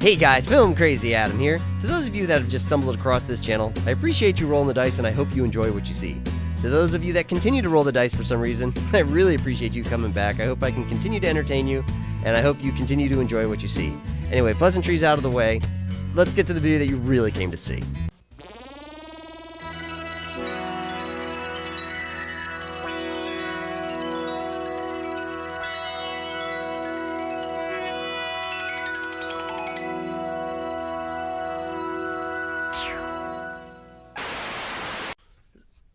Hey guys, FilmCrazyAdam here. To those of you that have just stumbled across this channel, I appreciate you rolling the dice and I hope you enjoy what you see. To those of you that continue to roll the dice for some reason, I really appreciate you coming back. I hope I can continue to entertain you, and I hope you continue to enjoy what you see. Anyway, pleasantries out of the way, let's get to the video that you really came to see.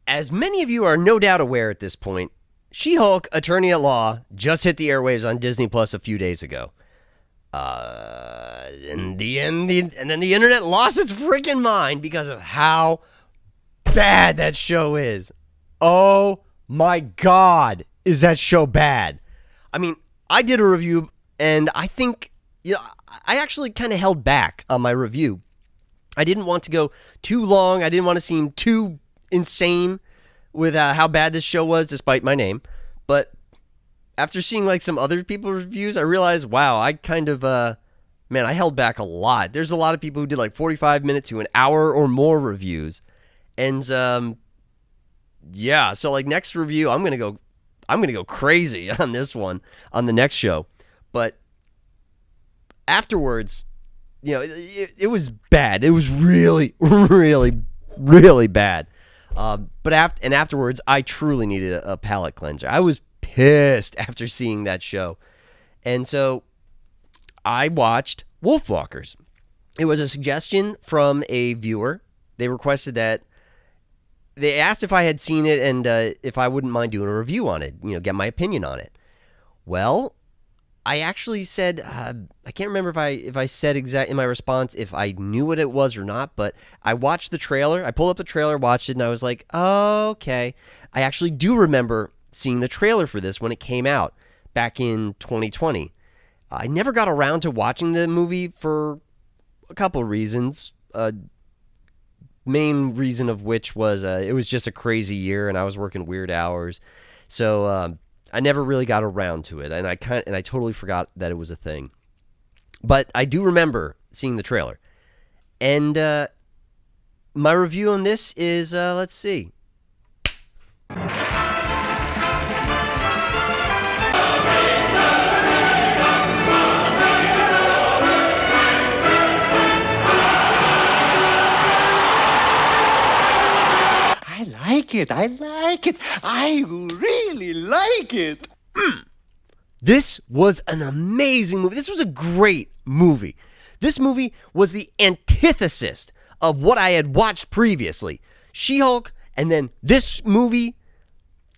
As many of you are no doubt aware at this point, She-Hulk, Attorney at Law, just hit the airwaves on Disney Plus a few days ago. In the end, and then the internet lost its freaking mind because of how bad that show is. Oh my God, is that show bad? I mean, I did a review, and I think, I actually kind of held back on my review. I didn't want to go too long. I didn't want to seem too insane with how bad this show was, despite my name. But after seeing like some other people's reviews, I realized, wow, I kind of, I held back a lot. There's a lot of people who did like 45 minutes to an hour or more reviews. And, yeah, so like next review, I'm going to go crazy on this one, on the next show. But afterwards, it was bad. It was really, really, really bad. But afterwards, I truly needed a palate cleanser. I was pissed after seeing that show. And so I watched Wolfwalkers. It was a suggestion from a viewer. They requested that. They asked if I had seen it and if I wouldn't mind doing a review on it, get my opinion on it. Well, I actually said, I can't remember if I said in my response if I knew what it was or not, but I watched the trailer. I pulled up the trailer, watched it, and I was like, oh, okay. I actually do remember seeing the trailer for this when it came out back in 2020. I never got around to watching the movie for a couple of reasons. Main reason of which was it was just a crazy year and I was working weird hours. So I never really got around to it, and I totally forgot that it was a thing. But I do remember seeing the trailer. And my review on this is, let's see. I like it. I really like it. This was an amazing movie. This was a great movie. This movie was the antithesis of what I had watched previously. She-Hulk, and then this movie,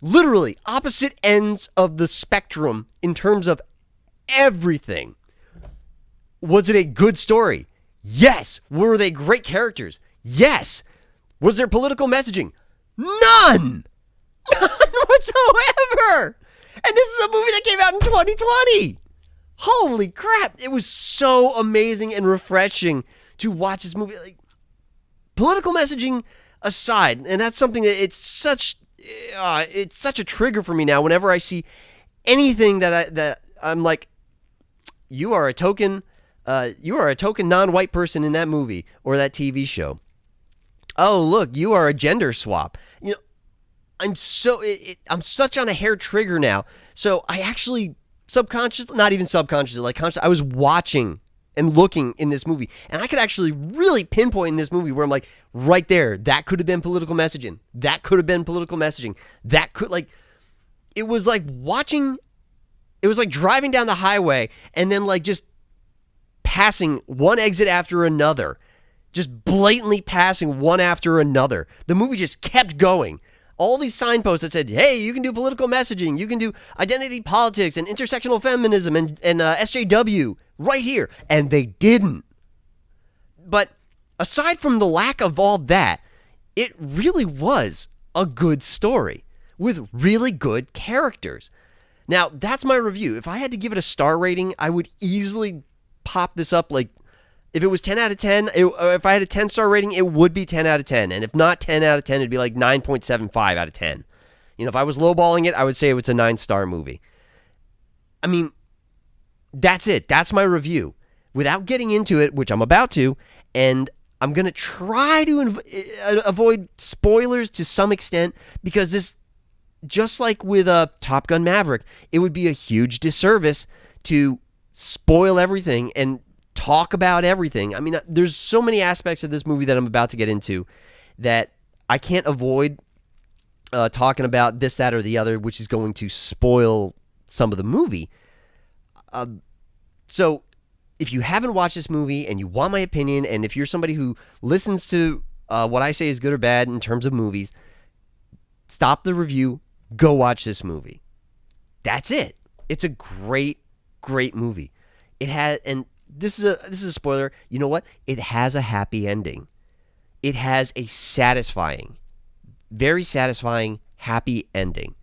literally opposite ends of the spectrum in terms of everything. Was it a good story? Yes. Were they great characters? Yes. Was there political messaging? None whatsoever. And this is a movie that came out in 2020. Holy crap. It was so amazing and refreshing to watch this movie. Like, political messaging aside, and that's something that it's such a trigger for me now whenever I see anything that I'm like, you are a token non-white person in that movie or that TV show. Oh, look, you are a gender swap. I'm such on a hair trigger now. So I actually not even subconsciously, like consciously, I was watching and looking in this movie. And I could actually really pinpoint in this movie where I'm like, right there, that could have been political messaging. That could have been political messaging. That could, like, it was like driving down the highway and then like just passing one exit after another. Just blatantly passing one after another. The movie just kept going. All these signposts that said, hey, you can do political messaging, you can do identity politics and intersectional feminism and SJW right here. And they didn't. But aside from the lack of all that, it really was a good story with really good characters. Now, that's my review. If I had to give it a star rating, I would easily pop this up like, if it was 10 out of 10, if I had a 10-star rating, it would be 10 out of 10. And if not 10 out of 10, it'd be like 9.75 out of 10. If I was lowballing it, I would say it's a 9-star movie. I mean, that's it. That's my review. without getting into it, which I'm about to, and I'm going to try to avoid spoilers to some extent, because this, just like with Top Gun Maverick, it would be a huge disservice to spoil everything and talk about everything. I mean, there's so many aspects of this movie that I'm about to get into that I can't avoid talking about this, that, or the other, which is going to spoil some of the movie. So if you haven't watched this movie and you want my opinion, and if you're somebody who listens to what I say is good or bad in terms of movies, stop the review, go watch this movie. That's it. It's a great, great movie. It has, and this is a spoiler. You know what? It has a happy ending. It has a satisfying, very satisfying, happy ending.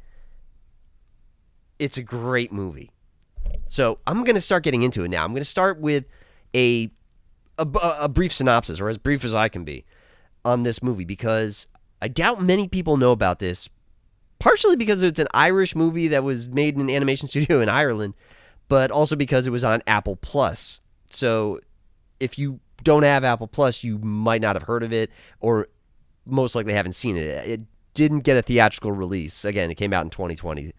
It's a great movie. So I'm going to start getting into it now. I'm going to start with a brief synopsis, or as brief as I can be, on this movie, because I doubt many people know about this, partially because it's an Irish movie that was made in an animation studio in Ireland, but also because it was on Apple Plus. So if you don't have Apple Plus, you might not have heard of it, or most likely haven't seen it. It didn't get a theatrical release. Again, it came out in 2020,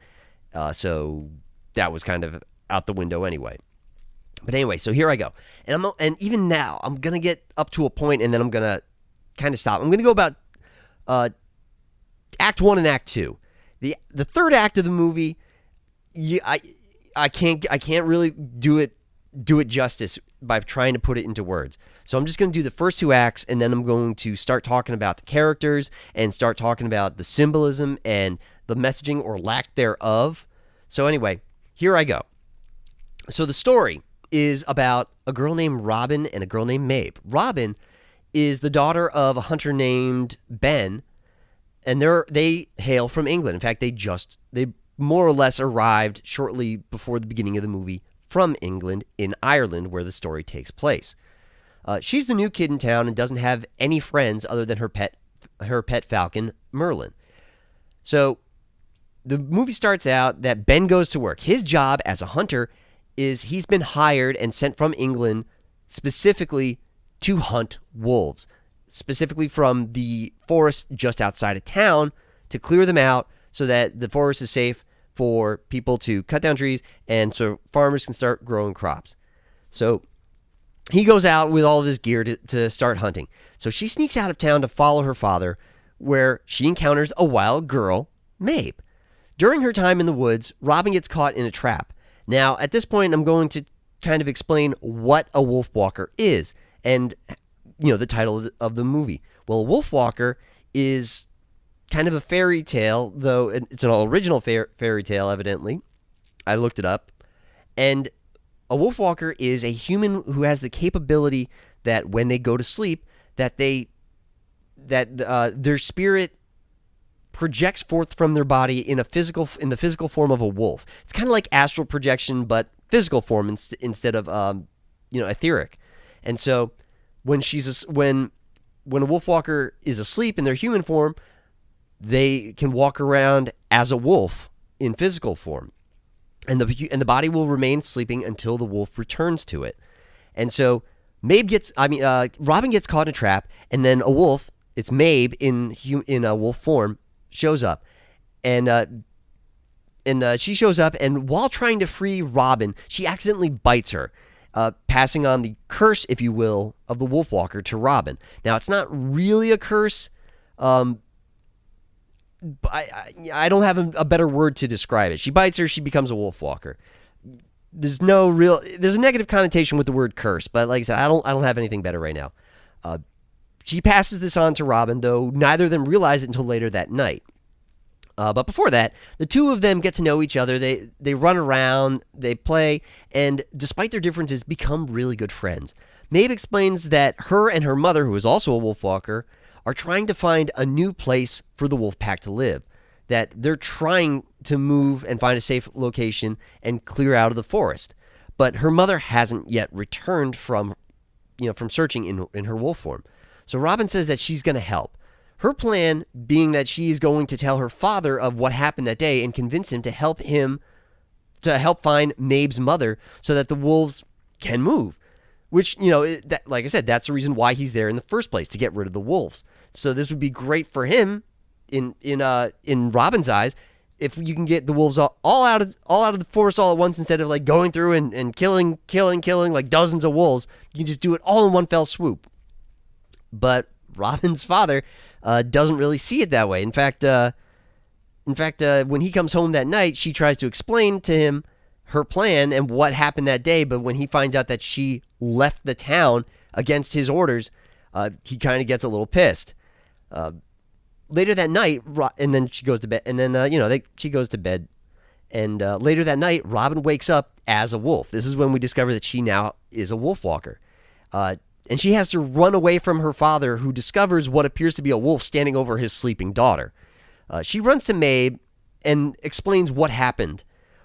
so that was kind of out the window anyway. But anyway, so here I go. And even now, I'm going to get up to a point, and then I'm going to kind of stop. I'm going to go about Act 1 and Act 2. The third act of the movie, I can't really do it justice by trying to put it into words. So I'm just going to do the first two acts, and then I'm going to start talking about the characters and start talking about the symbolism and the messaging or lack thereof. So anyway, here I go. So the story is about a girl named Robin and a girl named Mabe. Robin is the daughter of a hunter named Ben, and they hail from England. In fact, they more or less arrived shortly before the beginning of the movie from England in Ireland, where the story takes place. She's the new kid in town and doesn't have any friends other than her pet falcon, Merlin. So the movie starts out that Ben goes to work. His job as a hunter is he's been hired and sent from England specifically to hunt wolves, specifically from the forest just outside of town, to clear them out so that the forest is safe for people to cut down trees and so farmers can start growing crops. So he goes out with all of his gear to start hunting. So she sneaks out of town to follow her father, where she encounters a wild girl, Mabe. During her time in the woods, Robin gets caught in a trap. Now, at this point, I'm going to kind of explain what a Wolfwalker is and, the title of the movie. Well, a Wolfwalker is kind of a fairy tale, though it's an original fairy tale, evidently. I looked it up. And a Wolfwalker is a human who has the capability that when they go to sleep, that their spirit projects forth from their body in the physical form of a wolf. It's kind of like astral projection, but physical form instead of etheric. And so when a Wolfwalker is asleep in their human form, they can walk around as a wolf in physical form, and the body will remain sleeping until the wolf returns to it. And so Robin gets caught in a trap, and then a wolf, it's Mabe in a wolf form, shows up, and she shows up, and while trying to free Robin, she accidentally bites her, passing on the curse, if you will, of the Wolfwalker to Robin. Now, it's not really a curse. I don't have a better word to describe it. She bites her, she becomes a Wolfwalker. There's a negative connotation with the word curse, but like I said, I don't have anything better right now. She passes this on to Robin, though neither of them realize it until later that night. But before that, the two of them get to know each other. They run around, they play, and despite their differences, become really good friends. Mabe explains that her and her mother, who is also a Wolfwalker, are trying to find a new place for the wolf pack to live, that they're trying to move and find a safe location and clear out of the forest. But her mother hasn't yet returned from searching in her wolf form. So Robin says that she's going to help. Her plan being that she's going to tell her father of what happened that day and convince him to help find Mabe's mother so that the wolves can move. which, like I said, that's the reason why he's there in the first place, to get rid of the wolves. So this would be great for him in Robin's eyes, if you can get the wolves all out of the forest all at once, instead of like going through and killing like dozens of wolves. You can just do it all in one fell swoop. But Robin's father doesn't really see it that way. In fact, when he comes home that night, she tries to explain to him her plan and what happened that day. But when he finds out that she left the town against his orders, he kind of gets a little pissed. Later that night, and then she goes to bed, and then, she goes to bed. And later that night, Robin wakes up as a wolf. This is when we discover that she now is a Wolfwalker. And she has to run away from her father, who discovers what appears to be a wolf standing over his sleeping daughter. She runs to Mabe and explains what happened.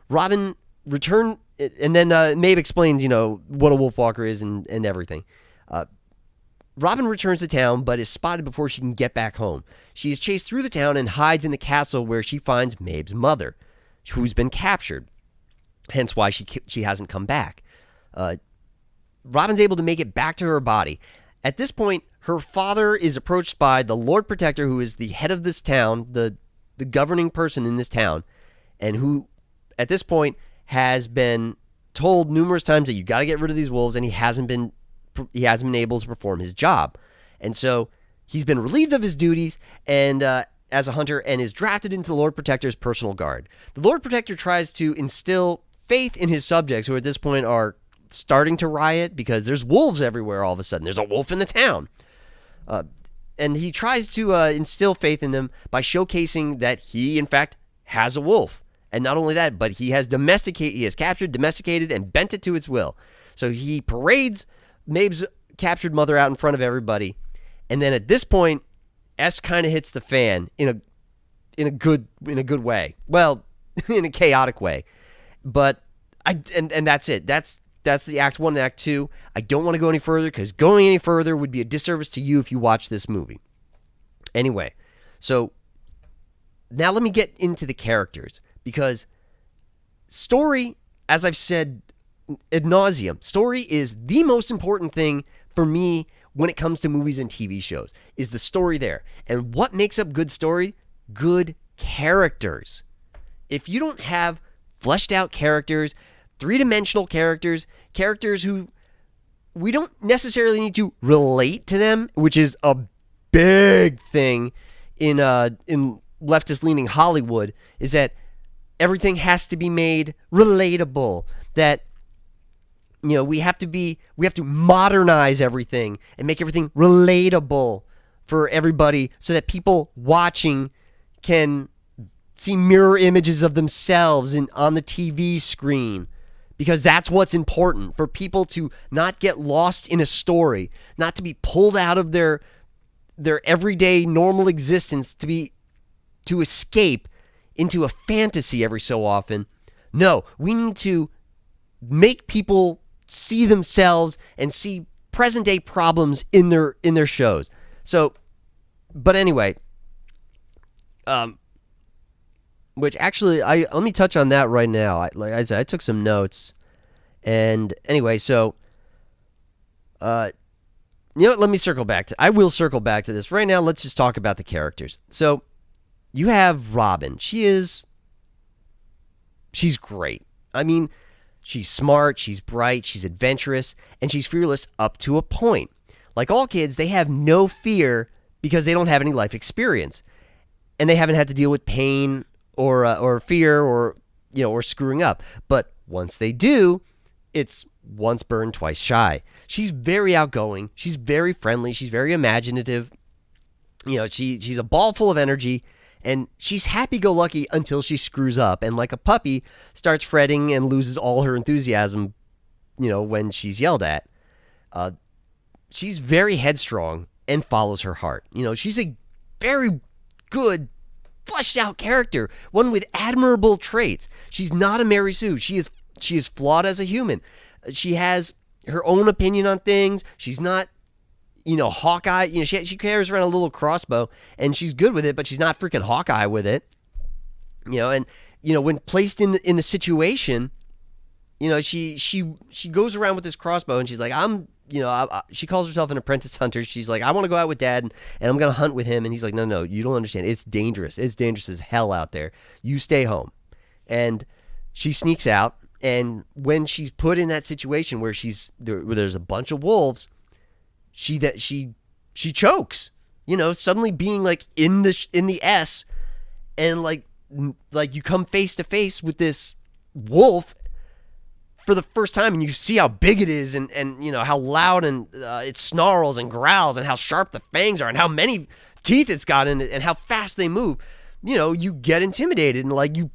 Robin returned, and then Mabe explains, what a Wolfwalker is and everything. Robin returns to town, but is spotted before she can get back home. She is chased through the town and hides in the castle, where she finds Mabe's mother, who's been captured. Hence why she hasn't come back. Robin's able to make it back to her body. At this point, her father is approached by the Lord Protector, who is the head of this town, the governing person in this town, and who, at this point, has been told numerous times that you got to get rid of these wolves, and he hasn't been able to perform his job. And so he's been relieved of his duties and as a hunter, and is drafted into the Lord Protector's personal guard. The Lord Protector tries to instill faith in his subjects, who at this point are starting to riot because there's wolves everywhere all of a sudden. There's a wolf in the town. And he tries to instill faith in them by showcasing that he, in fact, has a wolf. And not only that, but he has captured, domesticated, and bent it to its will. So he parades Mabe's captured mother out in front of everybody. And then at this point, S kind of hits the fan in a good way. Well, in a chaotic way. But that's it. That's the Act 1 and Act 2. I don't want to go any further, because going any further would be a disservice to you if you watch this movie. Anyway, so now let me get into the characters, because story, as I've said ad nauseum, story is the most important thing for me when it comes to movies and TV shows, is the story there. And what makes up good story? Good characters. If you don't have fleshed out characters, three-dimensional characters who we don't necessarily need to relate to them, which is a big thing in leftist-leaning Hollywood, is that everything has to be made relatable. That we have to modernize everything and make everything relatable for everybody, so that people watching can see mirror images of themselves on the TV screen. Because that's what's important, for people to not get lost in a story, not to be pulled out of their everyday normal existence to escape into a fantasy every so often. No, we need to make people see themselves and see present day problems in their shows. So, but anyway, which actually, let me touch on that right now. Like I said, I took some notes, and anyway, so, let me circle back I will circle back to this. Right now, let's just talk about the characters. So, you have Robin. She's great. I mean, she's smart, she's bright, she's adventurous, and she's fearless up to a point. Like all kids, they have no fear because they don't have any life experience, and they haven't had to deal with pain or fear or screwing up. But once they do, it's once burned, twice shy. She's very outgoing. She's very friendly. She's very imaginative. She's a ball full of energy, and she's happy-go-lucky until she screws up, and like a puppy, starts fretting and loses all her enthusiasm, when she's yelled at. She's very headstrong and follows her heart. She's a very good, fleshed-out character, one with admirable traits. She's not a Mary Sue. She is flawed as a human. She has her own opinion on things. She's not, Hawkeye. She carries around a little crossbow, and she's good with it, but she's not freaking Hawkeye with it. And when placed in the situation, she goes around with this crossbow and she's like, she calls herself an apprentice hunter. She's like, I want to go out with Dad and I'm going to hunt with him. And he's like, no, you don't understand. It's dangerous. It's dangerous as hell out there. You stay home. And she sneaks out. And when she's put in that situation where where there's a bunch of wolves, she chokes, suddenly being like in the S, and like you come face to face with this wolf for the first time, and you see how big it is, and how loud and it snarls and growls, and how sharp the fangs are, and how many teeth it's got in it, and how fast they move. You get intimidated, and like you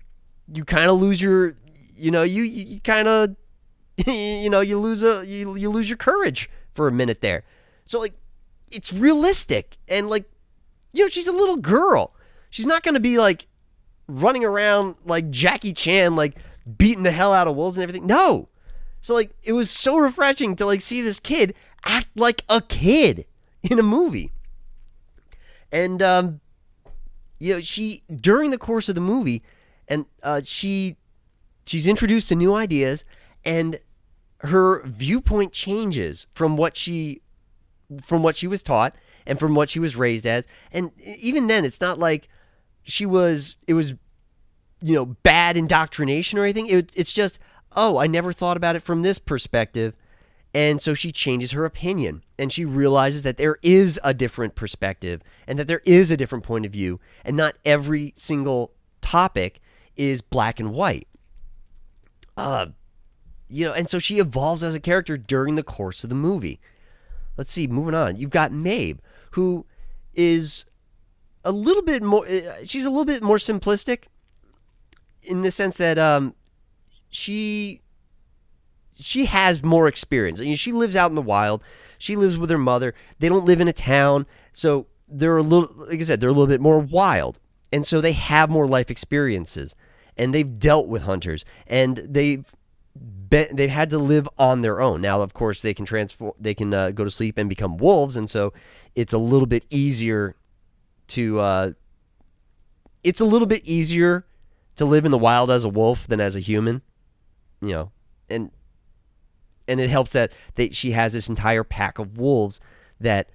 kind of lose your, you kind of, you lose your courage for a minute there. So like, it's realistic, and like, she's a little girl. She's not gonna be like running around like Jackie Chan, like beating the hell out of wolves and everything. No. So like, it was so refreshing to like see this kid act like a kid in a movie. And she, during the course of the movie, and she's introduced to new ideas, and her viewpoint changes from what she was taught and from what she was raised as. And even then, it's not like it was bad indoctrination or anything. It's just, I never thought about it from this perspective. And so she changes her opinion, and she realizes that there is a different perspective, and that there is a different point of view, and not every single topic is black and white. And so she evolves as a character during the course of the movie. Let's see, moving on. You've got Mabe, who is a little bit more, she's a little bit more simplistic in the sense that she has more experience. She lives out in the wild. She lives with her mother. They don't live in a town, so they're a little bit more wild. And so they have more life experiences, and they've dealt with hunters, and they've had to live on their own. Now, of course, they can go to sleep and become wolves, and so it's a little bit easier to live in the wild as a wolf than as a human, and it helps that she has this entire pack of wolves that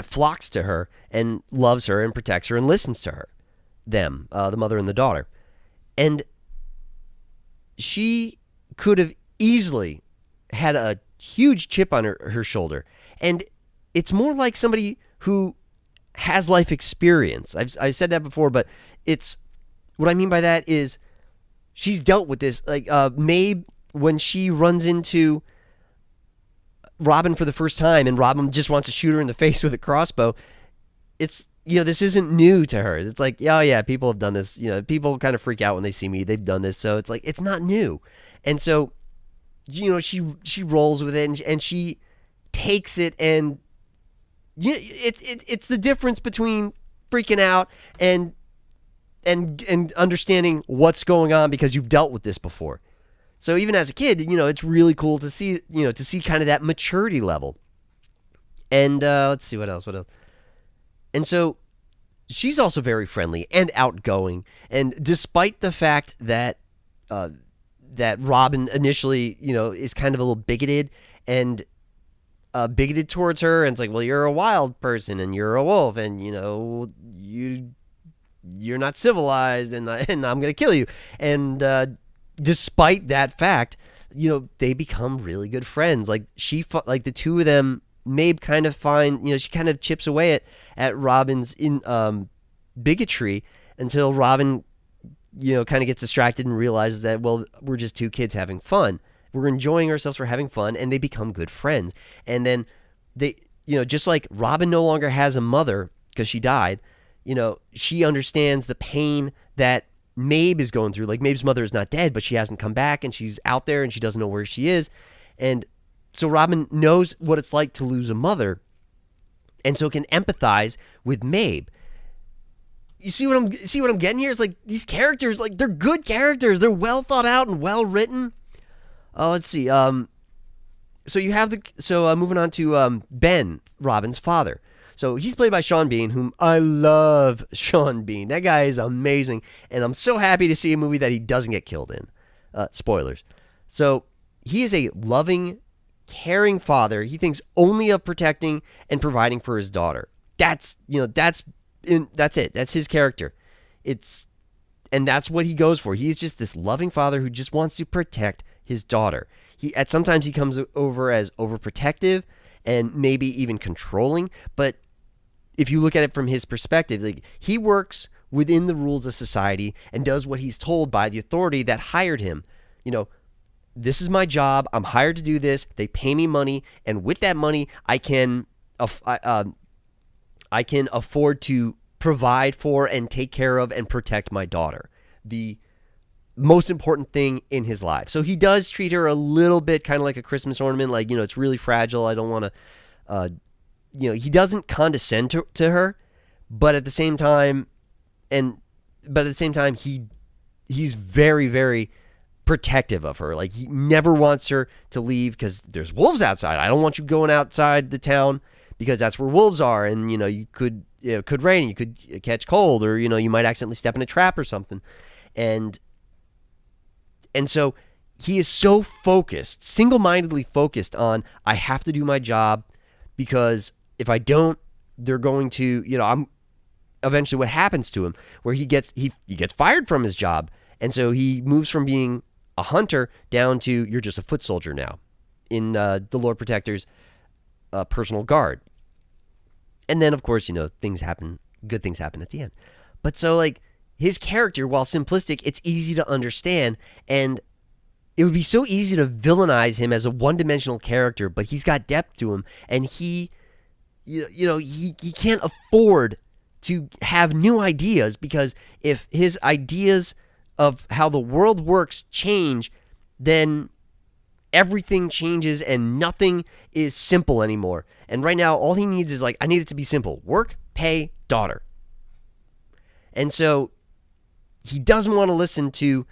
flocks to her and loves her and protects her and listens to her, the mother and the daughter. And she could have easily had a huge chip on her shoulder. And it's more like somebody who has life experience. I said that before, but it's, what I mean by that is she's dealt with this. Like Mabe, when she runs into Robin for the first time and Robin just wants to shoot her in the face with a crossbow, it's, this isn't new to her. It's like, oh yeah, people have done this. People kind of freak out when they see me. They've done this. So it's like, it's not new. And so, she rolls with it, and she takes it, and it's the difference between freaking out and understanding what's going on because you've dealt with this before. So even as a kid, it's really cool to see, kind of that maturity level. And let's see, what else? And so she's also very friendly and outgoing. And despite the fact that that Robin initially, is kind of a little bigoted and bigoted towards her, and it's like, well, you're a wild person and you're a wolf, and you're not civilized, and I'm gonna kill you. And despite that fact, they become really good friends. Like the two of them, Mabe kind of she kind of chips away at Robin's bigotry until Robin, kind of gets distracted and realizes that, well, we're just two kids having fun. We're enjoying ourselves, we're having fun, and they become good friends. And then they, just like Robin no longer has a mother because she died, she understands the pain that Mabe is going through. Like, Mabe's mother is not dead, but she hasn't come back, and she's out there, and she doesn't know where she is. And so Robin knows what it's like to lose a mother, and so can empathize with Mabe. You see what I'm getting here? It's like these characters, like, they're good characters. They're well thought out and well written. Let's see. So you have moving on to Ben, Robin's father. So he's played by Sean Bean, whom I love. Sean Bean, that guy is amazing, and I'm so happy to see a movie that he doesn't get killed in. Spoilers. So he is a loving, caring father. He thinks only of protecting and providing for his daughter. That's it. That's his character. And that's what he goes for. He's just this loving father who just wants to protect his daughter. Sometimes he comes over as overprotective and maybe even controlling, but if you look at it from his perspective, like, he works within the rules of society and does what he's told by the authority that hired him. This is my job. I'm hired to do this. They pay me money, and with that money, I can afford to provide for and take care of and protect my daughter, the most important thing in his life. So he does treat her a little bit kind of like a Christmas ornament, like, it's really fragile. I don't want to, he doesn't condescend to her, but at the same time, he's very, very protective of her. Like, he never wants her to leave because there's wolves outside. I don't want you going outside the town because that's where wolves are, and it could rain, you could catch cold, or you might accidentally step in a trap or something, and so he is so focused, single-mindedly focused on, I have to do my job, because if I don't, they're going to, I'm eventually what happens to him, where he gets fired from his job, and so he moves from being a hunter down to, you're just a foot soldier now in the Lord Protector's personal guard. And then, of course, things happen, good things happen at the end. But so, like, his character, while simplistic, it's easy to understand, and it would be so easy to villainize him as a one-dimensional character, but he's got depth to him, and he can't afford to have new ideas, because if his ideas of how the world works change, then everything changes and nothing is simple anymore. And right now, all he needs is, like, I need it to be simple. Work, pay, daughter. And so he doesn't want to listen to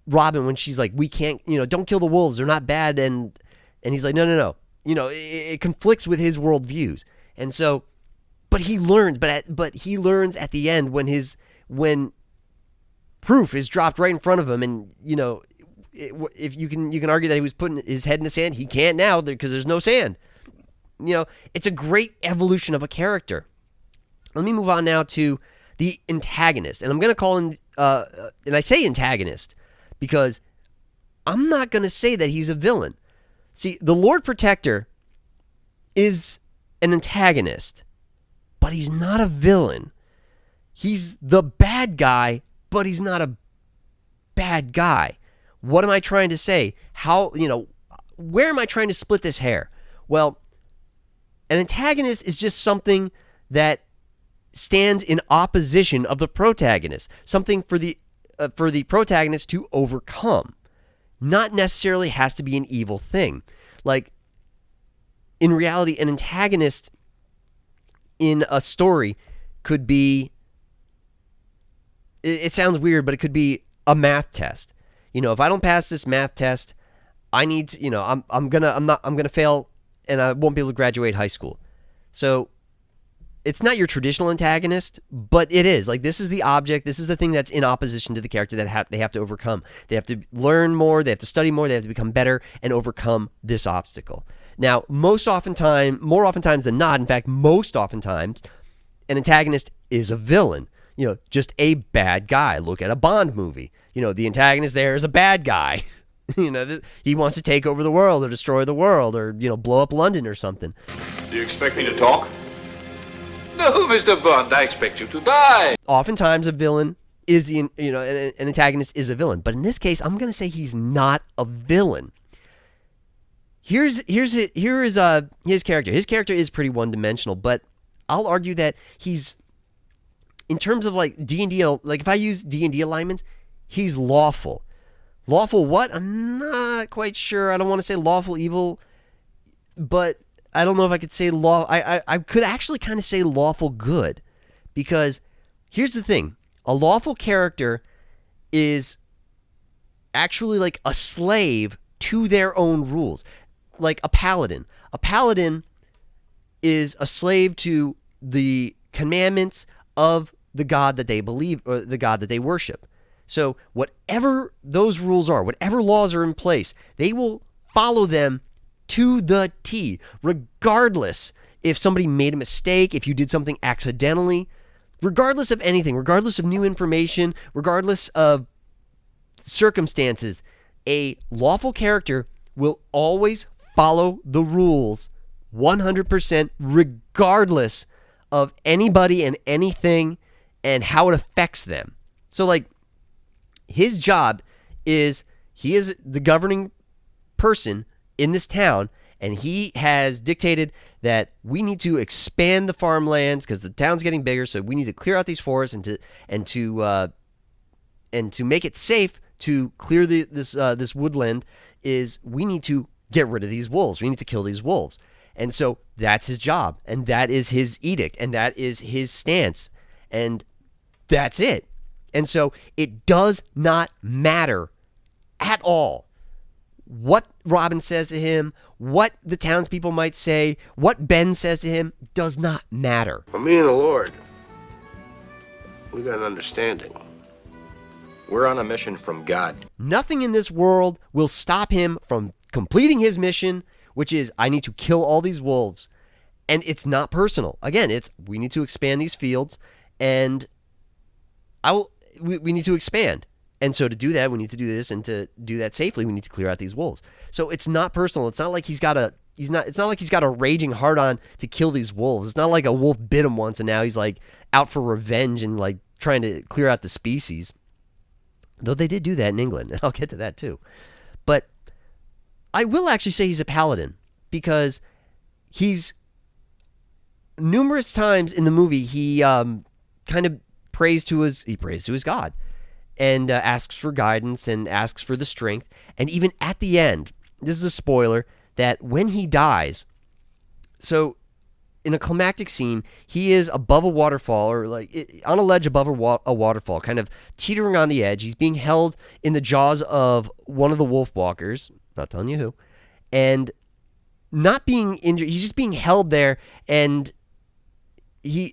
Robin when she's like, we can't, don't kill the wolves. They're not bad. And he's like, no. It conflicts with his worldviews. And so, but he learns, but he learns at the end when proof is dropped right in front of him, and if you can argue that he was putting his head in the sand, he can't now because there's no sand. It's a great evolution of a character. Let me move on now to the antagonist, and I'm going to call him, and I say antagonist because I'm not going to say that he's a villain. See, the Lord Protector is an antagonist, but he's not a villain. He's the bad guy, but he's not a bad guy. What am I trying to say? Where am I trying to split this hair? Well, an antagonist is just something that stands in opposition of the protagonist, something for the protagonist to overcome. Not necessarily has to be an evil thing. Like, in reality, an antagonist in a story could be, it sounds weird, but it could be a math test. If I don't pass this math test, I need to, I'm gonna fail, and I won't be able to graduate high school. So it's not your traditional antagonist, but it is. Like, this is the object, this is the thing that's in opposition to the character that they have to overcome. They have to learn more, they have to study more, they have to become better and overcome this obstacle. Now, more oftentimes than not, in fact, most oftentimes, an antagonist is a villain. Just a bad guy. Look at a Bond movie. The antagonist there is a bad guy. He wants to take over the world or destroy the world or, blow up London or something. Do you expect me to talk? No, Mr. Bond, I expect you to die. Oftentimes a villain is an antagonist is a villain. But in this case, I'm going to say he's not a villain. Here is his character. His character is pretty one-dimensional, but I'll argue that he's, in terms of like D&D, like if I use D&D alignments, he's lawful. Lawful what? I'm not quite sure. I don't want to say lawful evil, but I don't know if I could say I could actually kind of say lawful good, because here's the thing. A lawful character is actually like a slave to their own rules. Like a paladin. A paladin is a slave to the commandments of the god that they believe, or the god that they worship. So whatever those rules are, whatever laws are in place, they will follow them to the T, regardless if somebody made a mistake, if you did something accidentally, regardless of anything, regardless of new information, regardless of circumstances. A lawful character will always follow the rules 100%, regardless of anybody and anything and how it affects them. So, like, his job is, he is the governing person in this town, and he has dictated that we need to expand the farmlands because the town's getting bigger, so we need to clear out these forests and to make it safe to clear this woodland. Is we need to get rid of these wolves. We need to kill these wolves. And so that's his job, and that is his edict, and that is his stance, and that's it. And so it does not matter at all what Robin says to him, what the townspeople might say, what Ben says to him, does not matter. For me and the Lord, we got an understanding. We're on a mission from God. Nothing in this world will stop him from completing his mission, which is, I need to kill all these wolves. And it's not personal. Again, it's, we need to expand these fields, and we need to expand. And so to do that, we need to do this, and to do that safely, we need to clear out these wolves. So it's not personal. It's not like he's got a raging hard on to kill these wolves. It's not like a wolf bit him once and now he's like out for revenge and like trying to clear out the species. Though they did do that in England, and I'll get to that too. But I will actually say he's a paladin, because he's numerous times in the movie he kind of prays to his God, and asks for guidance and asks for the strength. And even at the end, this is a spoiler, that when he dies, so in a climactic scene, he is above a waterfall, or like on a ledge above a waterfall, kind of teetering on the edge. He's being held in the jaws of one of the Wolfwalkers, not telling you who, and not being injured. He's just being held there, and he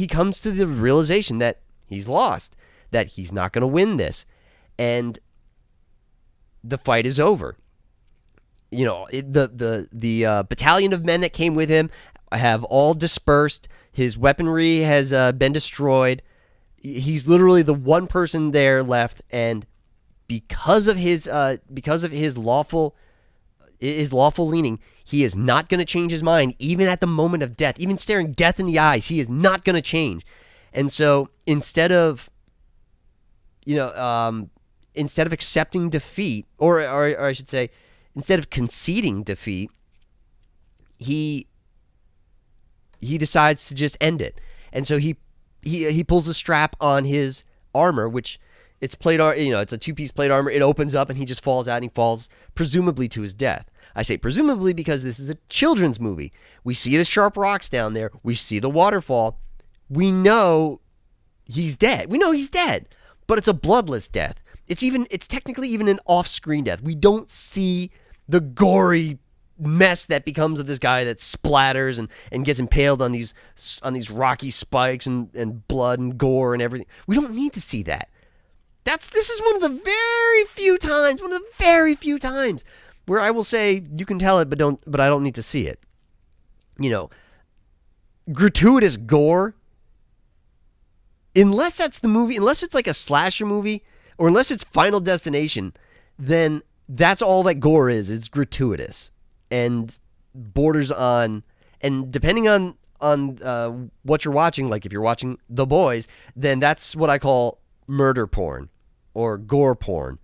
comes to the realization that he's lost, that he's not going to win this, and the fight is over. You know, the battalion of men that came with him have all dispersed. His weaponry has been destroyed. He's literally the one person there left, and because of his lawful leaning, he is not going to change his mind, even at the moment of death, even staring death in the eyes. He is not going to change. And so instead of accepting defeat, or I should say, instead of conceding defeat, he decides to just end it. And so he pulls the strap on his armor, which it's plate, it's a two-piece plate armor. It opens up and he just falls out, and he falls presumably to his death. I say presumably because this is a children's movie. We see the sharp rocks down there. We see the waterfall. We know he's dead. But it's a bloodless death. It's technically even an off-screen death. We don't see the gory mess that becomes of this guy that splatters and gets impaled on these rocky spikes and blood and gore and everything. We don't need to see that. This is one of the very few times where I will say you can tell it, but I don't need to see it. You know, gratuitous gore, unless that's the movie, unless it's like a slasher movie, or unless it's Final Destination, then that's all that gore is. It's gratuitous and borders on, and depending on what you're watching, like if you're watching The Boys, then that's what I call murder porn or gore porn,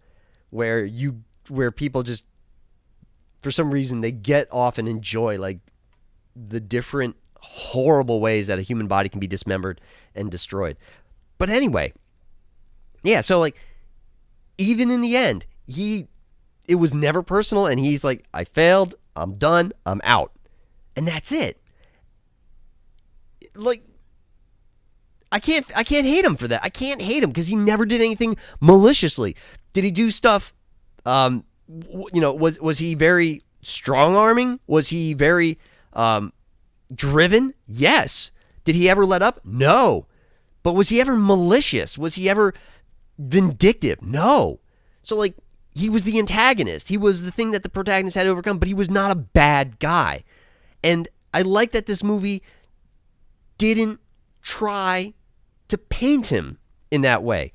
where people just, for some reason, they get off and enjoy like the different horrible ways that a human body can be dismembered and destroyed. But anyway, yeah, so like even in the end, it was never personal, and he's like, I failed, I'm done, I'm out. And that's it. Like, I can't hate him for that. I can't hate him because he never did anything maliciously. Did he do stuff, was he very strong-arming? Was he very driven? Yes. Did he ever let up? No. But was he ever malicious? Was he ever vindictive? No. So, like, he was the antagonist. He was the thing that the protagonist had to overcome, but he was not a bad guy. And I like that this movie didn't try to paint him in that way.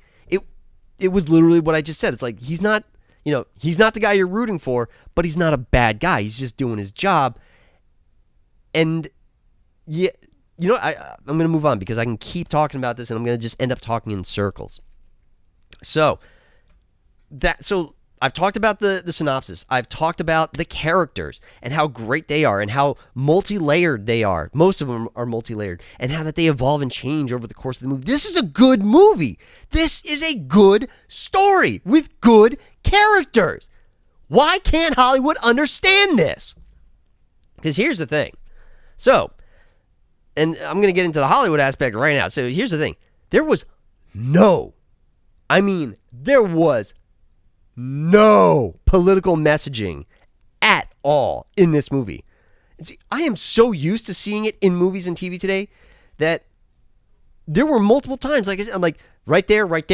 It was literally what I just said. It's like, he's not the guy you're rooting for, but he's not a bad guy. He's just doing his job. And yeah, I'm going to move on because I can keep talking about this and I'm going to just end up talking in circles. So I've talked about the synopsis. I've talked about the characters and how great they are and how multi-layered they are. Most of them are multi-layered, and how that they evolve and change over the course of the movie. This is a good movie. This is a good story with good characters. Why can't Hollywood understand this? Because here's the thing. So, and I'm going to get into the Hollywood aspect right now. So here's the thing. There was no political messaging at all in this movie. And see, I am so used to seeing it in movies and TV today that there were multiple times, like I said, I'm like, right there. Like,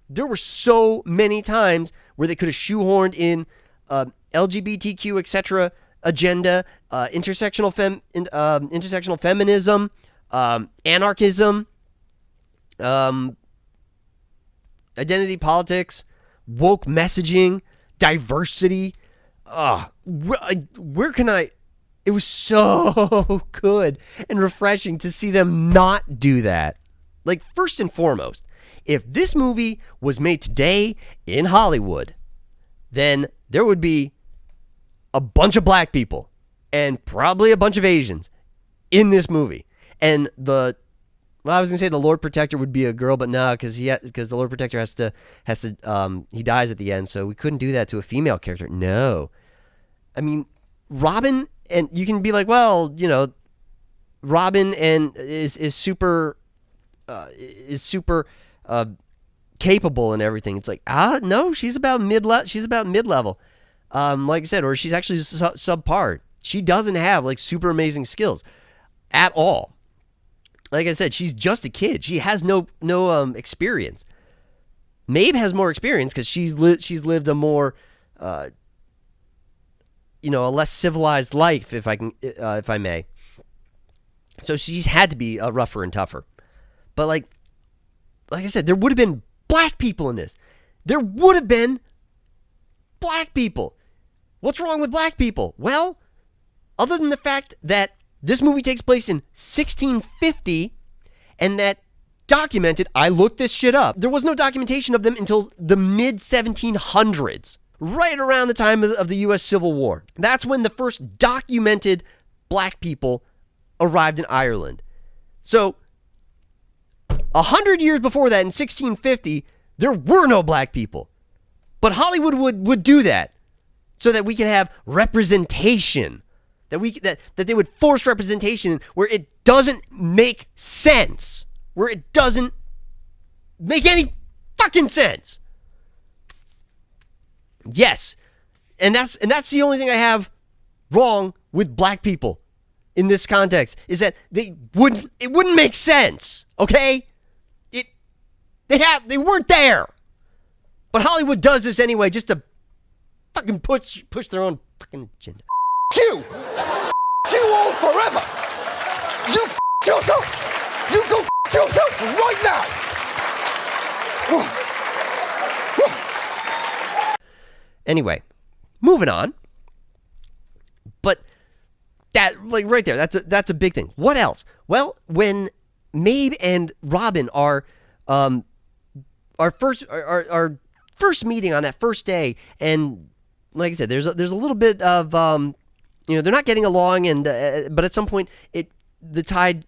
there were so many times where they could have shoehorned in LGBTQ, etc. agenda, intersectional feminism, anarchism, identity politics, woke messaging, diversity. Where can I? It was so good and refreshing to see them not do that. Like, first and foremost, if this movie was made today in Hollywood, then there would be a bunch of black people and probably a bunch of Asians in this movie. And I was gonna say the Lord Protector would be a girl, but no, because the Lord Protector has to he dies at the end, so we couldn't do that to a female character. No, I mean Robin, and you can be like, well, Robin and is super capable and everything. It's like, no, she's about mid-level. Like I said, or she's actually subpar. She doesn't have like super amazing skills at all. Like I said, she's just a kid. She has no experience. Mabe has more experience because she's lived a more, a less civilized life, if I may. So she's had to be rougher and tougher. But like I said, there would have been black people in this. There would have been black people. What's wrong with black people? Well, other than the fact that this movie takes place in 1650, and that documented, I looked this shit up, there was no documentation of them until the mid-1700s, right around the time of the U.S. Civil War. That's when the first documented black people arrived in Ireland. So, 100 years before that, in 1650, there were no black people. But Hollywood would do that so that we can have representation. That they would force representation where it doesn't make sense. Where it doesn't make any fucking sense. Yes. And that's the only thing I have wrong with black people in this context, is that it wouldn't make sense. Okay? They weren't there. But Hollywood does this anyway just to fucking push their own fucking agenda. You all forever. You yourself. You go yourself right now. Anyway, moving on. But that, like, right there, that's a big thing. What else? Well, when Mabe and Robin are first meeting on that first day, and like I said, there's a little bit of they're not getting along, and but at some point the tide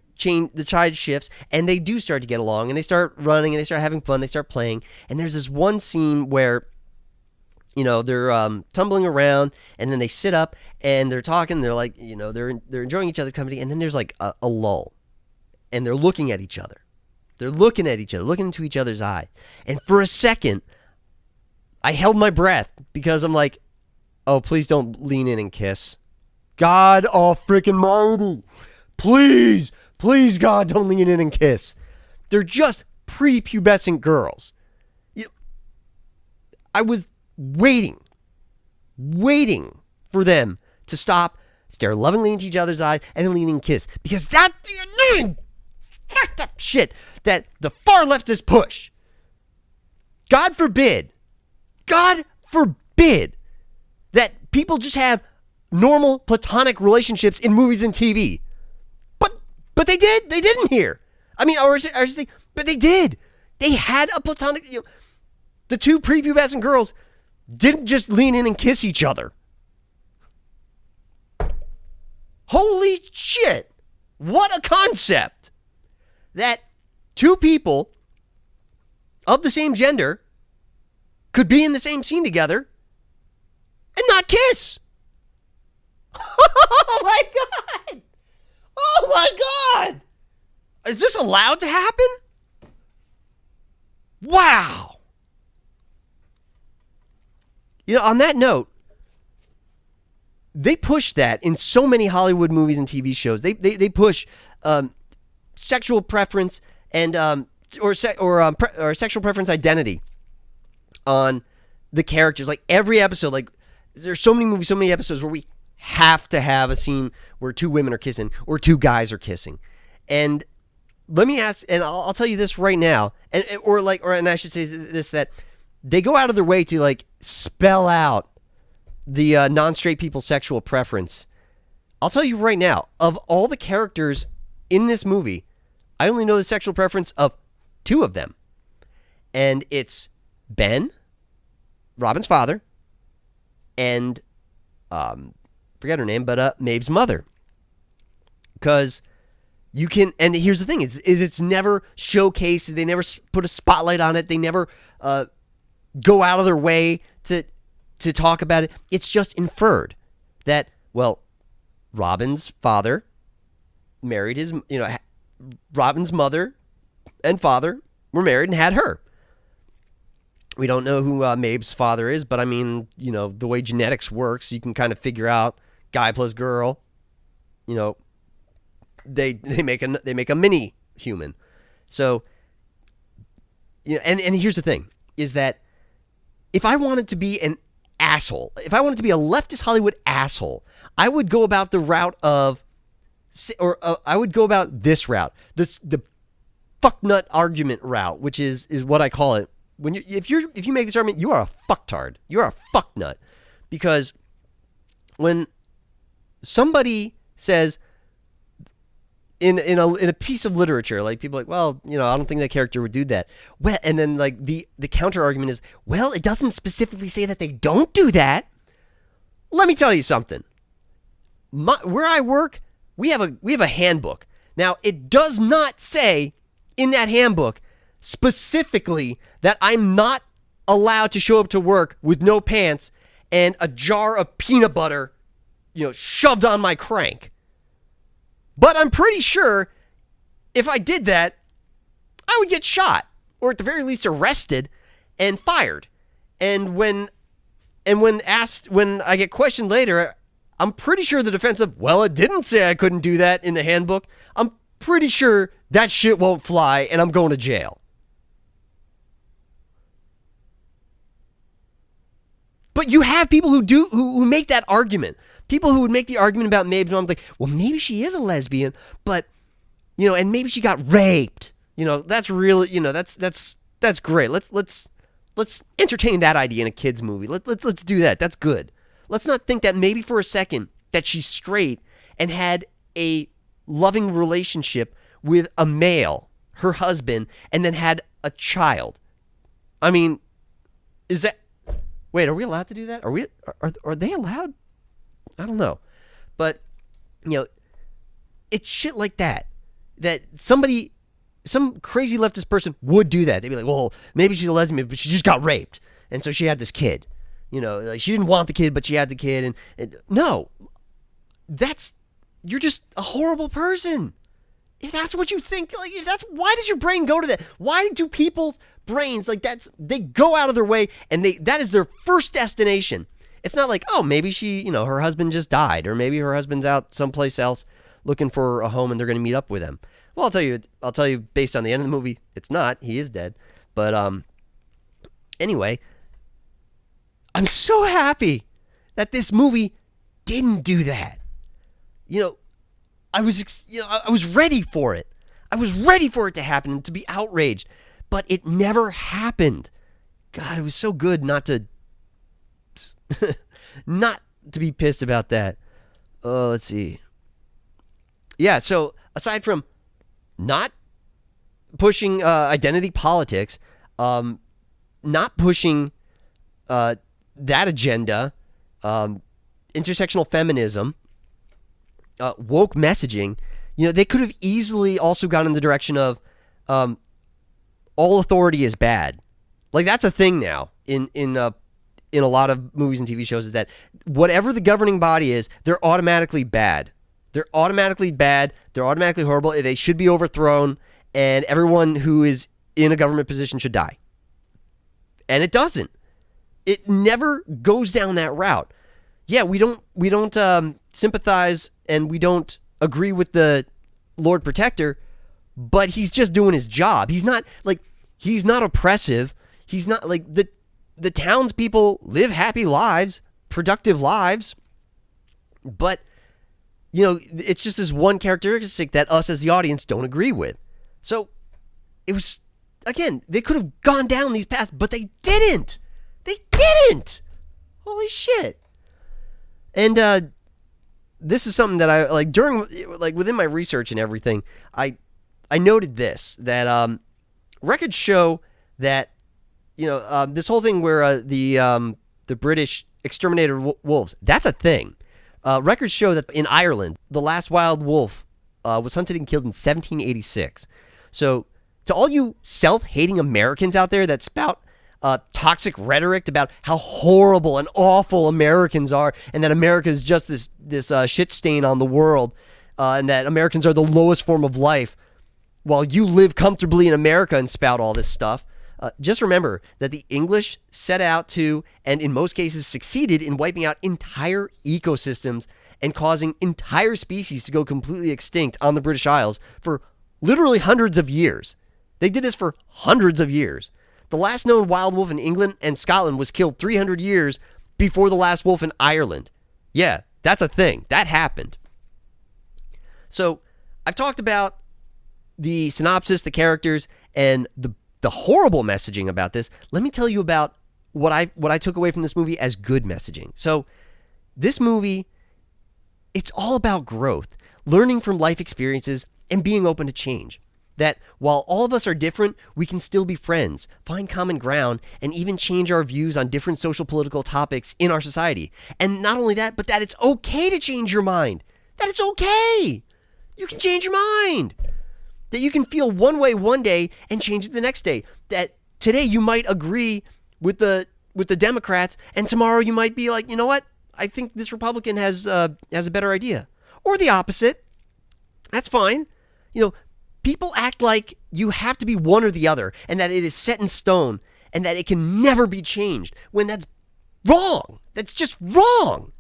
shifts, and they do start to get along, and they start running, and they start having fun, they start playing, and there's this one scene where they're tumbling around, and then they sit up and they're talking, they're like, they're enjoying each other's company, and then there's like a lull, and they're looking at each other. They're looking at each other, looking into each other's eyes. And for a second, I held my breath because I'm like, oh, please don't lean in and kiss. God, oh, freaking mighty. Please, Please, God, don't lean in and kiss. They're just prepubescent girls. I was waiting for them to stop, stare lovingly into each other's eyes, and then lean and kiss. Because that's the annoying, fucked up shit that the far leftists push. God forbid that people just have normal platonic relationships in movies and TV. But they didn't here. I mean, or I should say, but they did. They had a platonic, the two prepubescent girls didn't just lean in and kiss each other. Holy shit. What a concept. That two people of the same gender could be in the same scene together and not kiss. Oh my God. Oh my God. Is this allowed to happen? Wow. On that note, they push that in so many Hollywood movies and TV shows. They push sexual preference and or sexual preference identity on the characters. Like every episode, like there's so many movies, so many episodes where we have to have a scene where two women are kissing or two guys are kissing. And let me ask, and I'll tell you this right now, and I should say this, that they go out of their way to like spell out the non-straight people's sexual preference. I'll tell you right now, of all the characters in this movie, I only know the sexual preference of two of them. And it's Ben, Robin's father, and forget her name, but Mabe's mother. Because you can, and here's the thing, it's never showcased. They never put a spotlight on it. They never go out of their way to talk about it. It's just inferred that, well, Robin's father married his, Robin's mother and father were married and had her. We don't know who Mabe's father is, but I mean, the way genetics works, you can kind of figure out guy plus girl. They make a mini human. So, and here's the thing, is that if I wanted to be an asshole, if I wanted to be a leftist Hollywood asshole, I would go about the route of, I would go about this route, the fucknut argument route, which is what I call it. If you make this argument, you are a fucktard. You are a fucknut, because when somebody says in a piece of literature, like people are like, well, I don't think that character would do that. Well, and then like the counter argument is, well, it doesn't specifically say that they don't do that. Let me tell you something. Where I work, we have a handbook. Now, it does not say in that handbook specifically that I'm not allowed to show up to work with no pants and a jar of peanut butter, shoved on my crank. But I'm pretty sure if I did that, I would get shot, or at the very least arrested and fired. And when I get questioned later, I'm pretty sure the defense of, well, it didn't say I couldn't do that in the handbook. I'm pretty sure that shit won't fly and I'm going to jail. But you have people who make that argument. People who would make the argument about Mabe's mom, like, well, maybe she is a lesbian, but, and maybe she got raped. That's really, that's great. Let's entertain that idea in a kid's movie. Let's do that. That's good. Let's not think that maybe for a second that she's straight and had a loving relationship with a male, her husband, and then had a child. I mean, wait, are we allowed to do that? Are they allowed? I don't know. But, it's shit like that some crazy leftist person would do that. They'd be like, well, maybe she's a lesbian, but she just got raped. And so she had this kid. Like she didn't want the kid, but she had the kid. And no, you're just a horrible person. If that's what you think, like, why does your brain go to that? Why do people's brains, like, they go out of their way and that is their first destination. It's not like, oh, maybe she, her husband just died, or maybe her husband's out someplace else looking for a home and they're going to meet up with him. Well, I'll tell you based on the end of the movie, it's not. He is dead. But anyway, I'm so happy that this movie didn't do that. I was ready for it. I was ready for it to happen and to be outraged, but it never happened. God, it was so good not to be pissed about that. Let's see. Yeah, so aside from not pushing identity politics, not pushing that agenda, intersectional feminism, woke messaging, they could have easily also gone in the direction of all authority is bad. Like, that's a thing now in a lot of movies and TV shows, is that whatever the governing body is, they're automatically bad. They're automatically bad. They're automatically horrible. They should be overthrown, and everyone who is in a government position should die. And it doesn't. It never goes down that route. Yeah, we don't sympathize and we don't agree with the Lord Protector, but he's just doing his job. He's not oppressive. He's not like the townspeople live happy lives, productive lives, but it's just this one characteristic that us as the audience don't agree with. So it was, again, they could have gone down these paths, but they didn't. They didn't. Holy shit. And this is something that I within my research and everything, I noted this, that records show that this whole thing where the British exterminated wolves, that's a thing. Records show that in Ireland, the last wild wolf was hunted and killed in 1786. So to all you self-hating Americans out there that spout toxic rhetoric about how horrible and awful Americans are, and that America is just this shit stain on the world, and that Americans are the lowest form of life, while you live comfortably in America and spout all this stuff, just remember that the English set out to, and in most cases succeeded in, wiping out entire ecosystems and causing entire species to go completely extinct on the British Isles for literally hundreds of years. They did this for hundreds of years. The last known wild wolf in England and Scotland was killed 300 years before the last wolf in Ireland. Yeah, that's a thing. That happened. So I've talked about the synopsis, the characters, and the horrible messaging about this. Let me tell you about what I took away from this movie as good messaging. So this movie, it's all about growth, learning from life experiences, and being open to change. That while all of us are different, we can still be friends, find common ground, and even change our views on different social political topics in our society. And not only that, but that it's okay to change your mind. That it's okay. You can change your mind. That you can feel one way one day and change it the next day. That today you might agree with the Democrats, and tomorrow you might be like, you know what? I think this Republican has a better idea. Or the opposite. That's fine. People act like you have to be one or the other, and that it is set in stone, and that it can never be changed, when that's wrong. That's just wrong.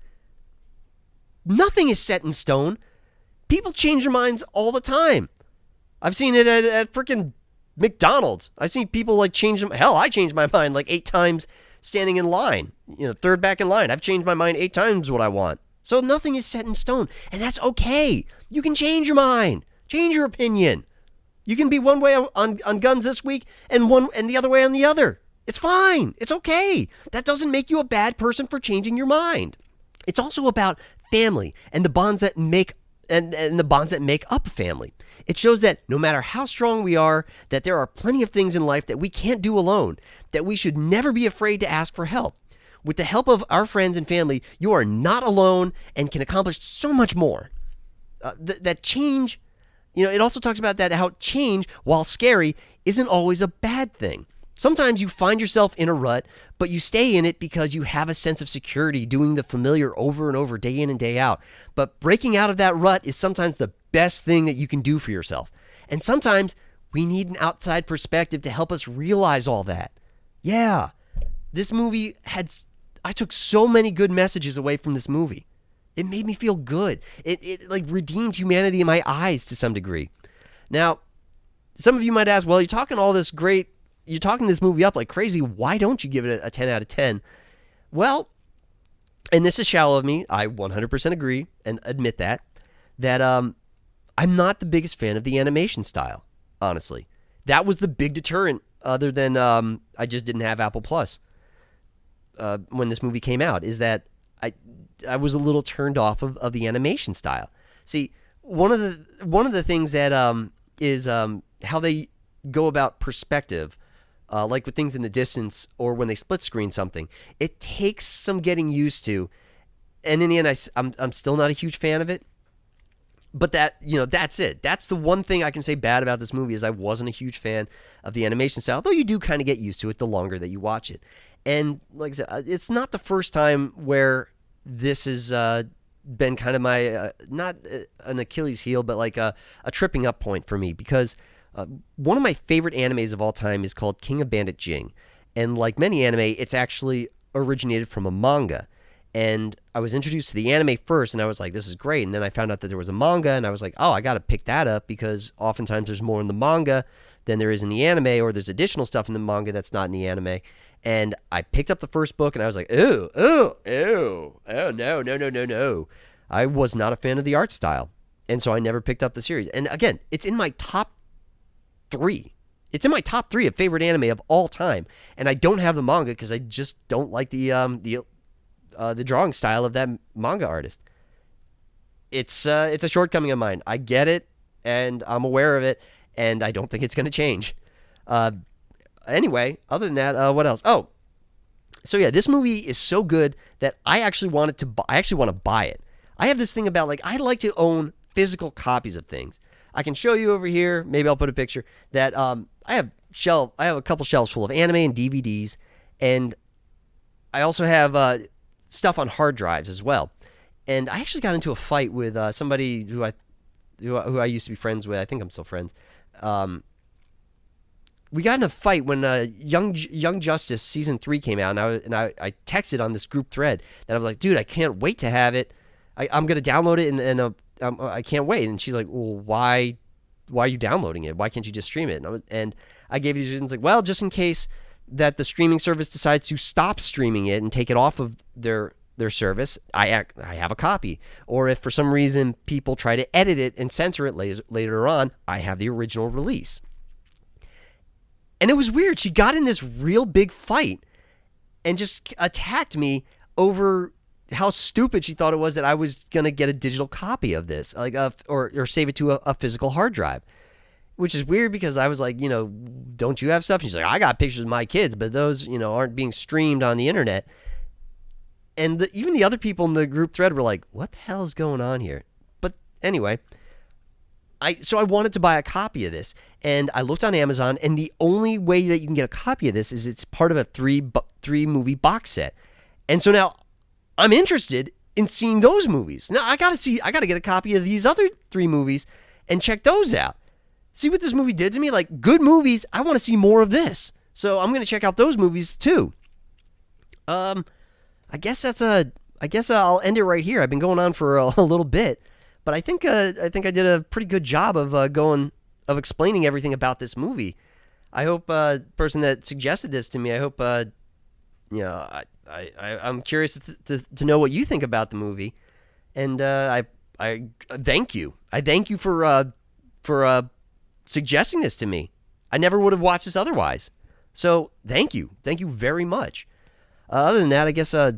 Nothing is set in stone. People change their minds all the time. I've seen it at freaking McDonald's. I've seen people change them. Hell, I changed my mind 8 times standing in line. Third back in line. I've changed my mind 8 times what I want. So nothing is set in stone, and that's okay. You can change your mind. Change your opinion. You can be one way on guns this week and the other way on the other. It's fine. It's okay. That doesn't make you a bad person for changing your mind. It's also about family and the bonds that make and the bonds that make up a family. It shows that no matter how strong we are, that there are plenty of things in life that we can't do alone, that we should never be afraid to ask for help. With the help of our friends and family, you are not alone and can accomplish so much more. That change, it also talks about that how change, while scary, isn't always a bad thing. Sometimes you find yourself in a rut, but you stay in it because you have a sense of security doing the familiar over and over, day in and day out. But breaking out of that rut is sometimes the best thing that you can do for yourself. And sometimes we need an outside perspective to help us realize all that. Yeah, this movie I took so many good messages away from this movie. It made me feel good. It like redeemed humanity in my eyes to some degree. Now, some of you might ask, well, you're talking this movie up like crazy. Why don't you give it a 10 out of 10? Well, and this is shallow of me. I 100% agree and admit that I'm not the biggest fan of the animation style, honestly. That was the big deterrent other than I just didn't have Apple Plus when this movie came out, is that I was a little turned off of the animation style. See, one of the things that is how they go about perspective, like with things in the distance or when they split screen something. It takes some getting used to, and in the end, I'm still not a huge fan of it. But that's it. That's the one thing I can say bad about this movie is I wasn't a huge fan of the animation style, though you do kind of get used to it the longer that you watch it. And like I said, it's not the first time where this has been kind of my, not an Achilles heel, but like a tripping up point for me, because one of my favorite animes of all time is called King of Bandit Jing. And like many anime, it's actually originated from a manga. And I was introduced to the anime first, and I was like, this is great. And then I found out that there was a manga, and I was like, oh, I got to pick that up, because oftentimes there's more in the manga than there is in the anime, or there's additional stuff in the manga that's not in the anime. And I picked up the first book, and I was like, ew, no. I was not a fan of the art style, and so I never picked up the series. And again, it's in my top 3. It's in my top 3 of favorite anime of all time, and I don't have the manga because I just don't like the drawing style of that manga artist. It's a shortcoming of mine. I get it, and I'm aware of it, and I don't think it's going to change. Anyway, other than that, what else? Oh, so yeah, this movie is so good that I actually want to buy it. I have this thing about, like, I like to own physical copies of things. I can show you over here. Maybe I'll put a picture that I have a couple shelves full of anime and DVDs, and I also have stuff on hard drives as well. And I actually got into a fight with somebody who I used to be friends with. I think I'm still friends. We got in a fight when Young Justice Season 3 came out, and I texted on this group thread that I was like, dude, I can't wait to have it. I'm going to download it, and I can't wait. And she's like, well, why are you downloading it? Why can't you just stream it? And I gave these reasons, like, well, just in case that the streaming service decides to stop streaming it and take it off of their service, I have a copy. Or if for some reason people try to edit it and censor it later on, I have the original release. And it was weird. She got in this real big fight and just attacked me over how stupid she thought it was that I was going to get a digital copy of this, like or save it to a physical hard drive. Which is weird because I was like, don't you have stuff? And she's like, I got pictures of my kids, but those, aren't being streamed on the internet. And even the other people in the group thread were like, what the hell is going on here? But anyway, so I wanted to buy a copy of this, and I looked on Amazon, and the only way that you can get a copy of this is it's part of a three movie box set. And so now I'm interested in seeing those movies. Now I got to get a copy of these other 3 movies and check those out. See what this movie did to me? Like, good movies, I want to see more of this. So I'm going to check out those movies too. I guess I'll end it right here. I've been going on for a little bit, but I think I did a pretty good job of explaining everything about this movie. I hope person that suggested this to me, I hope I'm curious to know what you think about the movie, and I thank you. I thank you for suggesting this to me. I never would have watched this otherwise. So thank you very much. Other than that, I guess I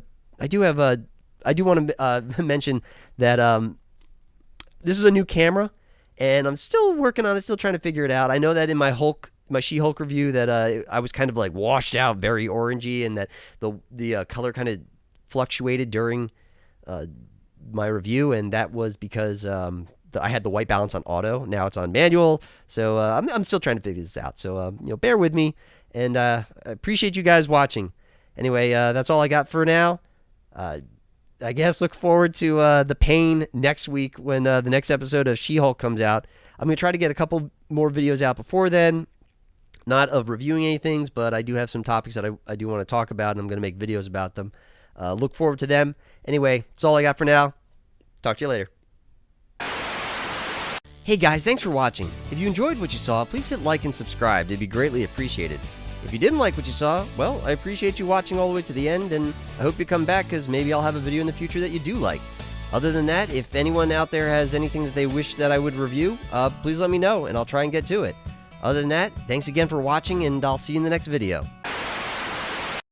do want to mention that this is a new camera, and I'm still working on it, still trying to figure it out. I know that in my She-Hulk review that I was kind of like washed out, very orangey, and that the color kind of fluctuated during my review, and that was because I had the white balance on auto. Now it's on manual, so I'm still trying to figure this out. So bear with me, and I appreciate you guys watching. Anyway, that's all I got for now. I guess look forward to the pain next week when the next episode of She-Hulk comes out. I'm going to try to get a couple more videos out before then. Not of reviewing any things, but I do have some topics that I do want to talk about, and I'm going to make videos about them. Look forward to them. Anyway, that's all I got for now. Talk to you later. Hey guys, thanks for watching. If you enjoyed what you saw, please hit like and subscribe. It'd be greatly appreciated. If you didn't like what you saw, well, I appreciate you watching all the way to the end, and I hope you come back because maybe I'll have a video in the future that you do like. Other than that, if anyone out there has anything that they wish that I would review, please let me know and I'll try and get to it. Other than that, thanks again for watching, and I'll see you in the next video.